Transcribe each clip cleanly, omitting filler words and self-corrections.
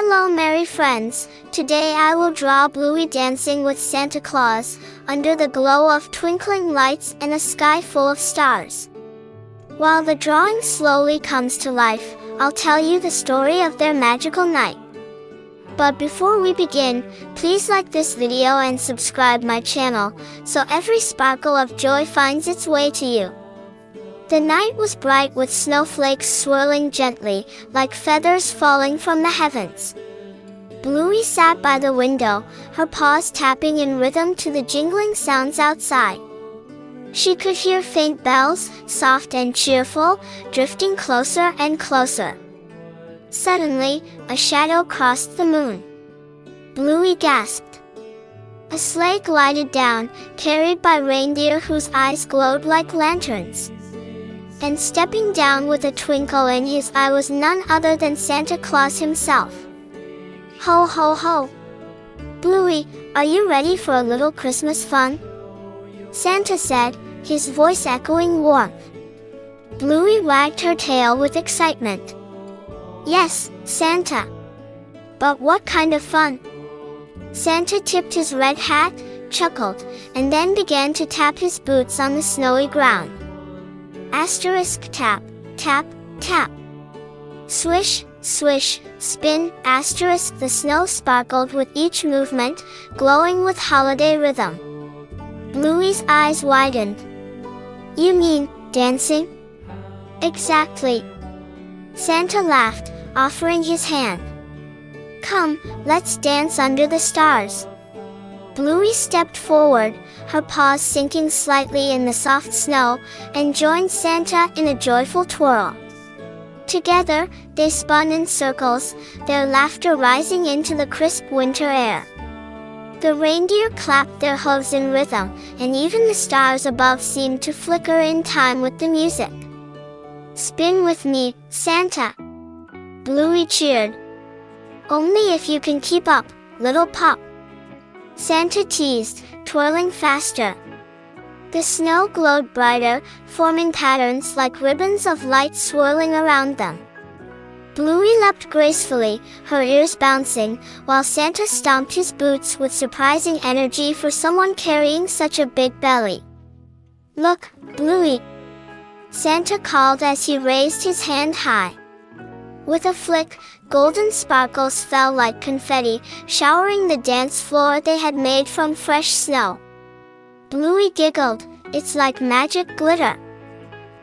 Hello merry friends, today I will draw Bluey dancing with Santa Claus, under the glow of twinkling lights and a sky full of stars. While the drawing slowly comes to life, I'll tell you the story of their magical night. But before we begin, please like this video and subscribe my channel, so every sparkle of joy finds its way to you. The night was bright with snowflakes swirling gently, like feathers falling from the heavens. Bluey sat by the window, her paws tapping in rhythm to the jingling sounds outside. She could hear faint bells, soft and cheerful, drifting closer and closer. Suddenly, a shadow crossed the moon. Bluey gasped. A sleigh glided down, carried by reindeer whose eyes glowed like lanterns. And stepping down with a twinkle in his eye was none other than Santa Claus himself. Ho ho ho! Bluey, are you ready for a little Christmas fun? Santa said, his voice echoing warmth. Bluey wagged her tail with excitement. Yes, Santa. But what kind of fun? Santa tipped his red hat, chuckled, and then began to tap his boots on the snowy ground. Asterisk tap, tap, tap. Swish, swish, spin, asterisk. The snow sparkled with each movement, glowing with holiday rhythm. Bluey's eyes widened. You mean, dancing? Exactly. Santa laughed, offering his hand. Come, let's dance under the stars. Bluey stepped forward, her paws sinking slightly in the soft snow, and joined Santa in a joyful twirl. Together, they spun in circles, their laughter rising into the crisp winter air. The reindeer clapped their hooves in rhythm, and even the stars above seemed to flicker in time with the music. Spin with me, Santa! Bluey cheered. Only if you can keep up, little pup. Santa teased, twirling faster. The snow glowed brighter, forming patterns like ribbons of light swirling around them. Bluey leapt gracefully, her ears bouncing, while Santa stomped his boots with surprising energy for someone carrying such a big belly. Look, Bluey! Santa called as he raised his hand high. With a flick, golden sparkles fell like confetti, showering the dance floor they had made from fresh snow. Bluey giggled, it's like magic glitter.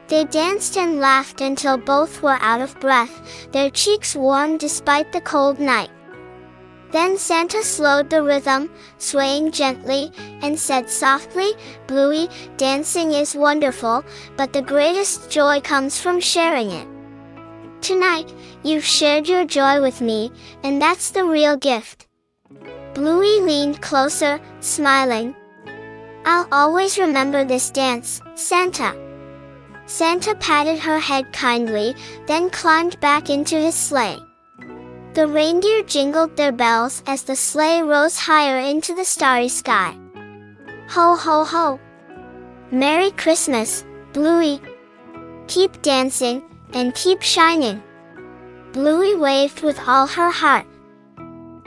They danced and laughed until both were out of breath, their cheeks warm despite the cold night. Then Santa slowed the rhythm, swaying gently, and said softly, Bluey, dancing is wonderful, but the greatest joy comes from sharing it. Tonight, you've shared your joy with me, and that's the real gift. Bluey leaned closer, smiling. I'll always remember this dance, Santa. Santa patted her head kindly, then climbed back into his sleigh. The reindeer jingled their bells as the sleigh rose higher into the starry sky. Ho ho ho! Merry Christmas, Bluey! Keep dancing, and keep shining. Bluey waved with all her heart.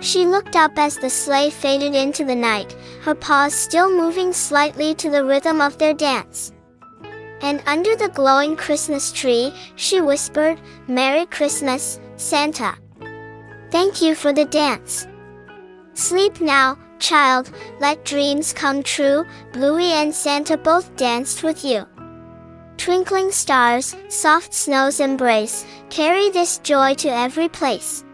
She looked up as the sleigh faded into the night, her paws still moving slightly to the rhythm of their dance. And under the glowing Christmas tree, she whispered, Merry Christmas, Santa. Thank you for the dance. Sleep now, child, let dreams come true. Bluey and Santa both danced with you. Twinkling stars, soft snow's embrace, carry this joy to every place.